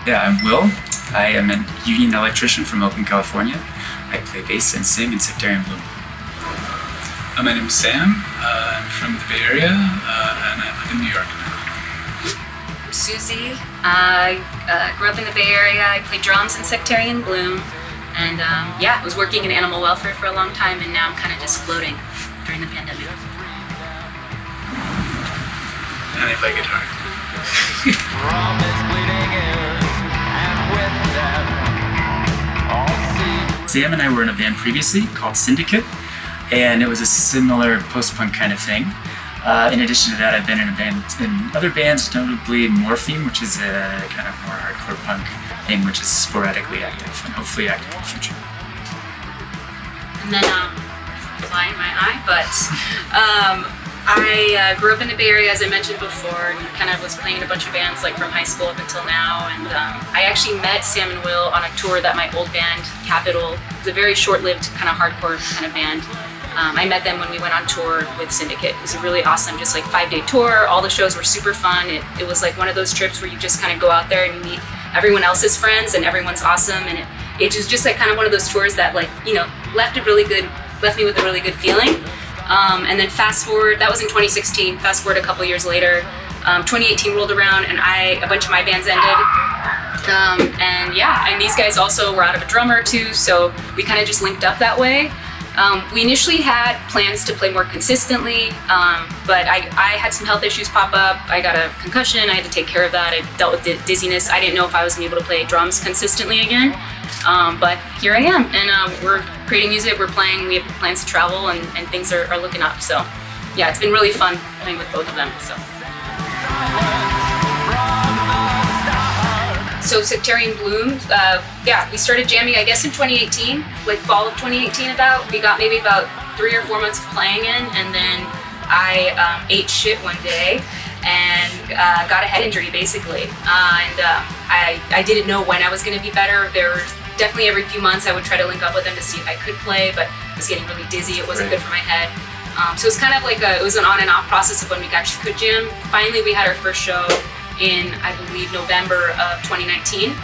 Yeah, I'm Will. I am a union electrician from Oakland, California. I play bass and sing in Sectarian Bloom. My name's Sam. I'm from the Bay Area, and I live in New York now. I'm Susie. I grew up in the Bay Area. I played drums in Sectarian Bloom. And I was working in animal welfare for a long time, and now I'm kind of just floating during the pandemic. And I play guitar. Sam and I were in a band previously called Syndicate, and it was a similar post-punk kind of thing. In addition to that, I've been in other bands, notably Morphine, which is a kind of more hardcore punk thing, which is sporadically active and hopefully active in the future. And then, fly in my eye, but I grew up in the Bay Area, as I mentioned before, and kind of was playing in a bunch of bands like from high school up until now. And I actually met Sam and Will on a tour that my old band, Capital, was a very short-lived kind of hardcore kind of band. I met them when we went on tour with Syndicate. It was a really awesome, just like 5-day tour. All the shows were super fun. It was like one of those trips where you just kind of go out there and you meet everyone else's friends and everyone's awesome. And it was just like kind of one of those tours that left me with a really good feeling. And then fast forward, that was in 2016. Fast forward a couple years later, 2018 rolled around and a bunch of my bands ended. And these guys also were out of a drummer too, so we kind of just linked up that way. We initially had plans to play more consistently, but I had some health issues pop up. I got a concussion, I had to take care of that. I dealt with dizziness. I didn't know if I was gonna be able to play drums consistently again, but here I am, and we're creating music, we're playing, we have plans to travel, and things are looking up. So yeah, it's been really fun playing with both of them. So Sectarian Bloom, we started jamming, I guess, in 2018, like fall of 2018 about. We got maybe about 3 or 4 months of playing in, and then I ate shit one day and got a head injury, basically. I didn't know when I was going to be better. There were definitely every few months I would try to link up with them to see if I could play, but I was getting really dizzy. It wasn't good for my head. So it's kind of like it was an on and off process of when we actually could jam. Finally, we had our first show in, I believe, November of 2019.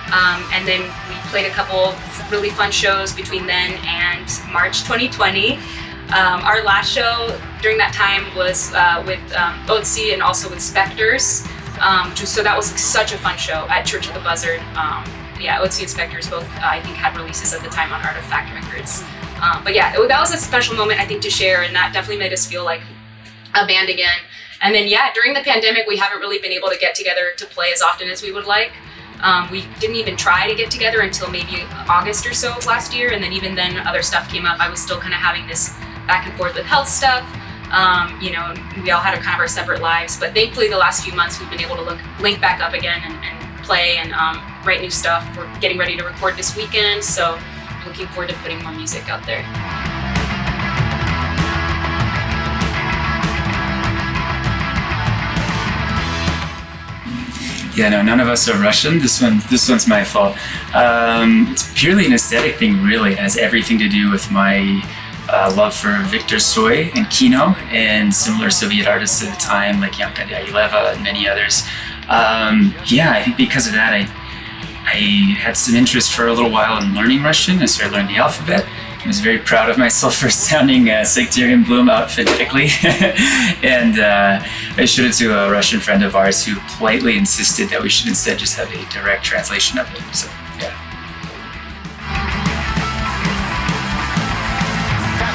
And then we played a couple really fun shows between then and March 2020. Our last show during that time was with Otzi and also with Spectres. So that was such a fun show at Church of the Buzzard. Otzi and Spectres both, I think, had releases at the time on Artifact Records. That was a special moment, I think, to share, and that definitely made us feel like a band again. And then, during the pandemic, we haven't really been able to get together to play as often as we would like. We didn't even try to get together until maybe August or so of last year. And then even then, other stuff came up. I was still kind of having this back and forth with health stuff. We all had kind of our separate lives. But thankfully, the last few months, we've been able to link back up again and play and write new stuff. We're getting ready to record this weekend. So looking forward to putting more music out there. Yeah, no, none of us are Russian. This one's my fault. It's purely an aesthetic thing, really. It has everything to do with my love for Viktor Tsoi and Kino and similar Soviet artists at the time, like Yanka Dyaleva and many others. I think because of that, I had some interest for a little while in learning Russian. I started learning the alphabet. I was very proud of myself for sounding Sectarian Bloom out phonetically. And I showed it to a Russian friend of ours who politely insisted that we should instead just have a direct translation of it. So, yeah. 7,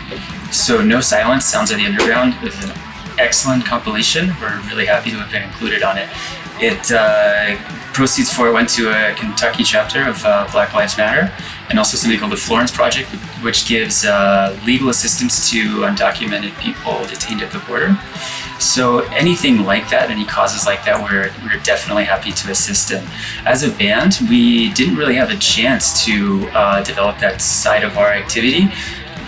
3, 1. So No Silence, Sounds of the Underground is an excellent compilation. We're really happy to have been included on it. Proceeds for it went to a Kentucky chapter of Black Lives Matter, and also something called the Florence Project, which gives legal assistance to undocumented people detained at the border. So anything like that, any causes like that, we're definitely happy to assist in. As a band, we didn't really have a chance to develop that side of our activity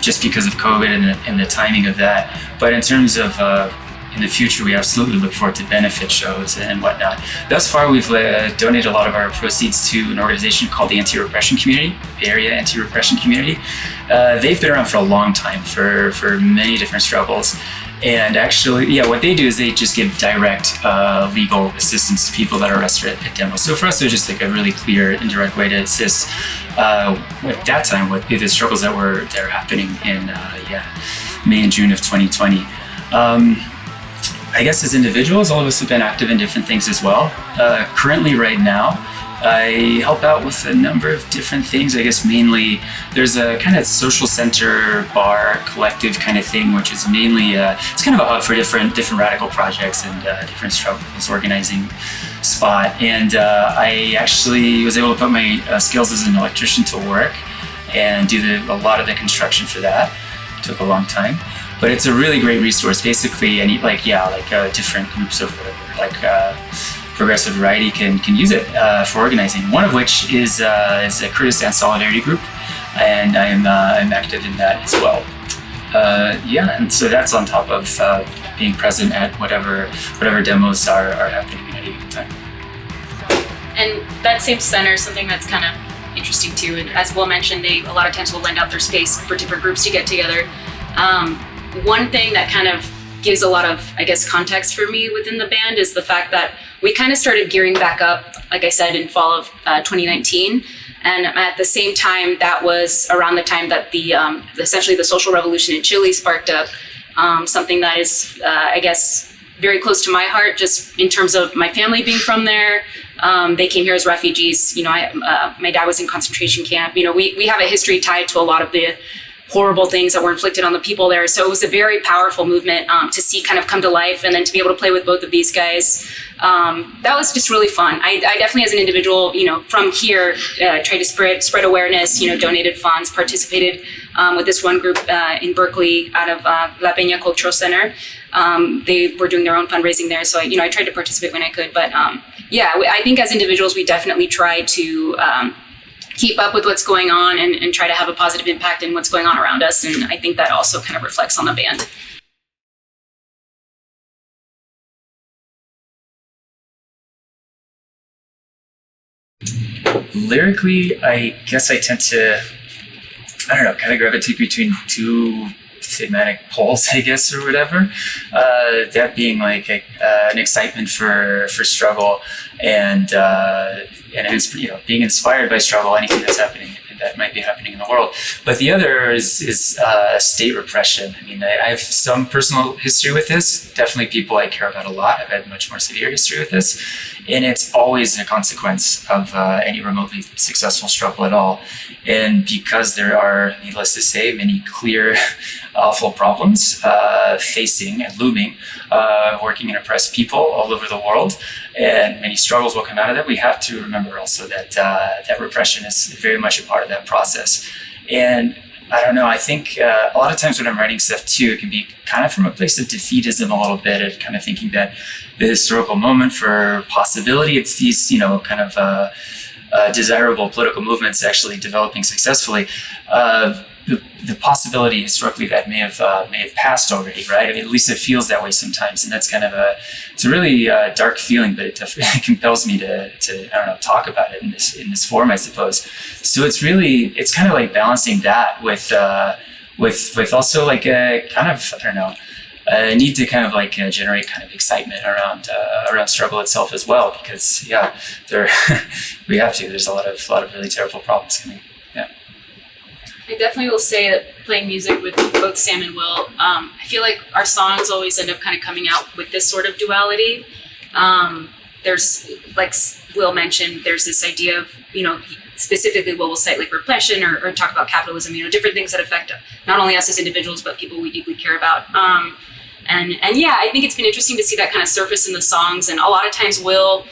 just because of COVID and the timing of that. But in terms of in the future, we absolutely look forward to benefit shows and whatnot. Thus far, we've donated a lot of our proceeds to an organization called the Anti-Repression Community, Bay Area Anti-Repression Community. They've been around for a long time, for many different struggles. And actually, what they do is they just give direct legal assistance to people that are arrested at demos. So for us, it was just like a really clear, indirect way to assist at that time with the struggles that were happening in May and June of 2020. I guess as individuals, all of us have been active in different things as well. Currently, right now, I help out with a number of different things. I guess mainly there's a kind of social center bar collective kind of thing, which is mainly it's kind of a hub for different radical projects and different struggles organizing spot. And I actually was able to put my skills as an electrician to work and do a lot of the construction for that. It took a long time, but it's a really great resource. Basically, any different groups of progressive variety can use it for organizing. One of which is a Kurdistan Solidarity Group, and I'm active in that as well. And so that's on top of being present at whatever demos are happening at any given time. And that same center is something that's kind of interesting too. And as Will mentioned, they a lot of times will lend out their space for different groups to get together. One thing that kind of gives a lot of, I guess, context for me within the band is the fact that we kind of started gearing back up, like I said, in fall of 2019. And at the same time, that was around the time that the essentially the social revolution in Chile sparked up, something that is, I guess, very close to my heart, just in terms of my family being from there. They came here as refugees. My dad was in concentration camp. We have a history tied to a lot of the horrible things that were inflicted on the people there. So it was a very powerful movement to see kind of come to life, and then to be able to play with both of these guys. That was just really fun. I definitely, as an individual, from here, tried to spread awareness, donated funds, participated with this one group in Berkeley out of La Peña Cultural Center. They were doing their own fundraising there. So I tried to participate when I could. But I think as individuals, we definitely try to keep up with what's going on and try to have a positive impact in what's going on around us. And I think that also kind of reflects on the band. Lyrically, I guess I tend to, kind of gravitate between two thematic poles, I guess, or whatever. That being like an excitement for struggle and being inspired by struggle, anything that's happening that might be happening in the world. But the other is state repression. I mean, I have some personal history with this. Definitely people I care about a lot. I've had much more severe history with this. And it's always a consequence of any remotely successful struggle at all. And because there are, needless to say, many clear, awful problems facing and looming working and oppressed people all over the world, and many struggles will come out of that, we have to remember also that that repression is very much a part of that process. And I don't know, I think a lot of times when I'm writing stuff too, it can be kind of from a place of defeatism a little bit, and kind of thinking that the historical moment for possibility, it's these, kind of desirable political movements actually developing successfully. The possibility historically that may have passed already, right? I mean, at least it feels that way sometimes, and that's kind of it's a really dark feeling, but it definitely compels me to talk about it in this form, I suppose. So it's kind of like balancing that with also like a kind of a need to kind of generate kind of excitement around struggle itself as well, because we have to. There's a lot of really terrible problems coming. Yeah. I definitely will say that playing music with both Sam and Will, I feel like our songs always end up kind of coming out with this sort of duality. There's, like Will mentioned, there's this idea of, specifically Will cite like repression or talk about capitalism, different things that affect not only us as individuals, but people we deeply care about. And I think it's been interesting to see that kind of surface in the songs. And a lot of times Will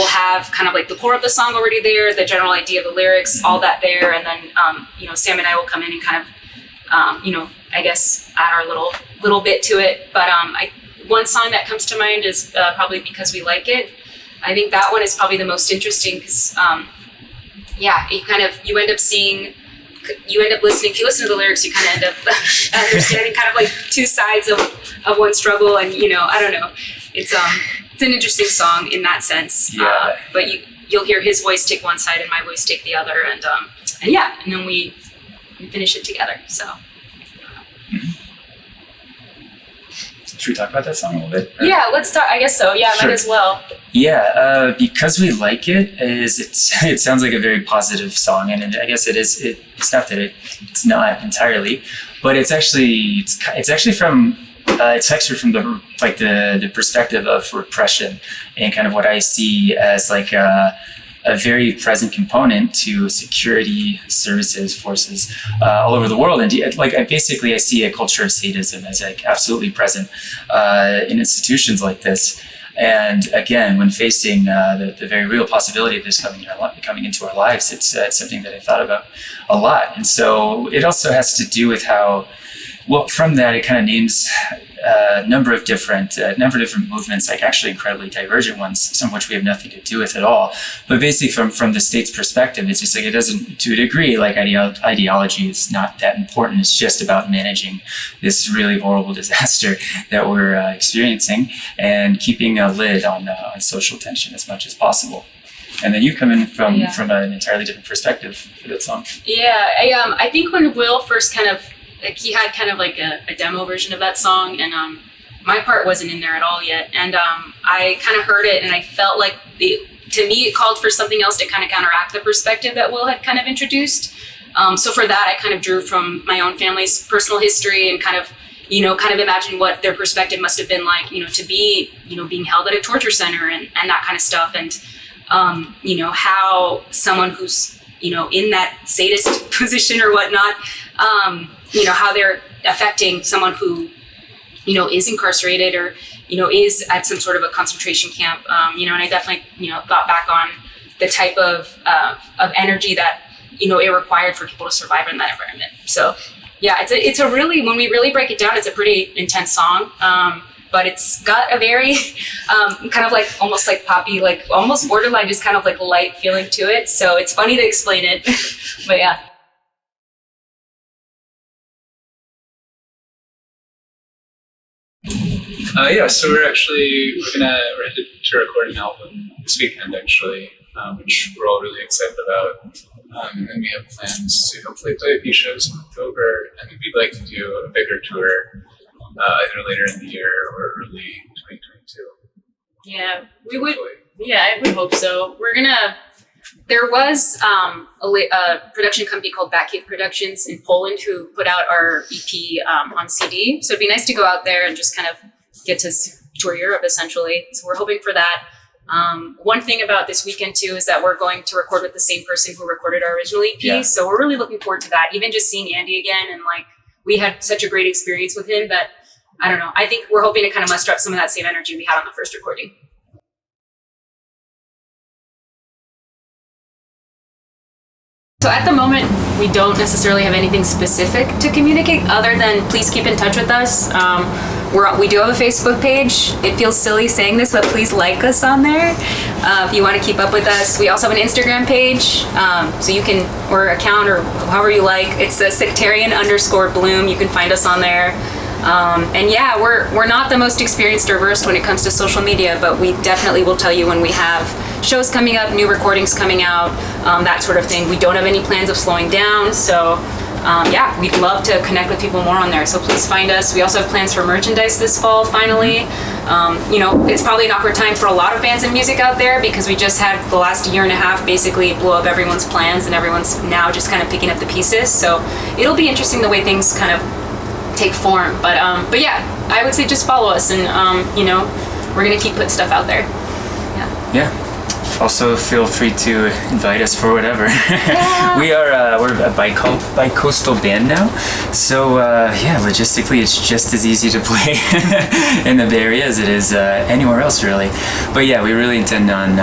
have kind of like the core of the song already there, the general idea of the lyrics, all that there. And then, Sam and I will come in and kind of, I guess add our little bit to it. But one song that comes to mind is probably Because We Like It. I think that one is probably the most interesting because, you end up seeing, you end up listening, if you listen to the lyrics, you kind of end up understanding kind of like two sides of one struggle. And, I don't know, it's an interesting song in that sense. Yeah. But you'll hear his voice take one side and my voice take the other. And then we finish it together. So. Should we talk about that song a little bit? Or? Yeah, let's talk. I guess so. Yeah, Sure. might as well. Yeah, because we like it, it sounds like a very positive song, and I guess it is. It's not that it's not entirely, but it's actually from the perspective of repression and kind of what I see as like a very present component to security services forces all over the world. And I see a culture of sadism as like absolutely present in institutions like this. And again, when facing the very real possibility of this coming into our lives, it's something that I thought about a lot. And so it also has to do with how, well, from that, it kind of names a number of different movements, like actually incredibly divergent ones, some of which we have nothing to do with at all. But basically, from the state's perspective, it's just like it doesn't, to a degree, like ideology is not that important. It's just about managing this really horrible disaster that we're experiencing and keeping a lid on social tension as much as possible. And then you come in from an entirely different perspective for that song. Yeah, I think when Will first kind of, like, he had kind of like a demo version of that song, and my part wasn't in there at all yet. And I kind of heard it, and I felt like to me it called for something else to kind of counteract the perspective that Will had kind of introduced. So for that, I kind of drew from my own family's personal history and kind of imagine what their perspective must have been like, to be, being held at a torture center and that kind of stuff. And, how someone who's, in that sadist position or whatnot, how they're affecting someone who, is incarcerated or, is at some sort of a concentration camp. And I definitely, thought back on the type of energy that, it required for people to survive in that environment. So yeah, it's a really, when we really break it down, it's a pretty intense song. But it's got a very kind of like almost like poppy, like almost borderline, just kind of like light feeling to it. So it's funny to explain it, but yeah. So we're headed to record an album this weekend actually, which we're all really excited about. And then we have plans to hopefully play a few shows in October, and we'd like to do a bigger tour either later in the year or early 2022. Yeah, we would. Yeah, I would hope so. There was a production company called Batcave Productions in Poland who put out our EP on CD. So it'd be nice to go out there and just kind of get to tour Europe essentially. So we're hoping for that. One thing about this weekend too is that we're going to record with the same person who recorded our original EP. Yeah. So we're really looking forward to that. Even just seeing Andy again, and like we had such a great experience with him that I don't know. I think we're hoping to kind of muster up some of that same energy we had on the first recording. So at the moment, we don't necessarily have anything specific to communicate other than please keep in touch with us. We do have a Facebook page. It feels silly saying this, but please like us on there if you want to keep up with us. We also have an Instagram page, so you can, or account, or however you like. It's a Sectarian_Bloom. You can find us on there. And yeah, we're not the most experienced or versed when it comes to social media, but we definitely will tell you when we have shows coming up, new recordings coming out, that sort of thing. We don't have any plans of slowing down, so yeah, we'd love to connect with people more on there. So please find us. We also have plans for merchandise this fall, finally. It's probably an awkward time for a lot of bands and music out there because we just had the last year and a half basically blow up everyone's plans, and everyone's now just kind of picking up the pieces. So it'll be interesting the way things kind of take form. But yeah, I would say just follow us, and we're gonna keep putting stuff out there. Yeah. Also, feel free to invite us for whatever. Yeah. We're a bi-coastal band now, so logistically it's just as easy to play in the Bay Area as it is anywhere else, really. But yeah, we really intend on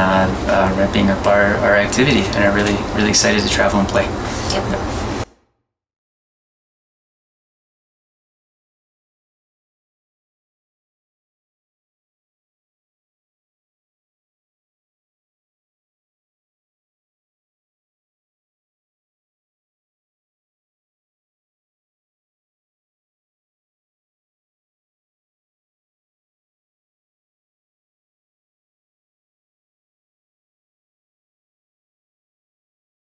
ramping up our activity, and are really excited to travel and play. Yep.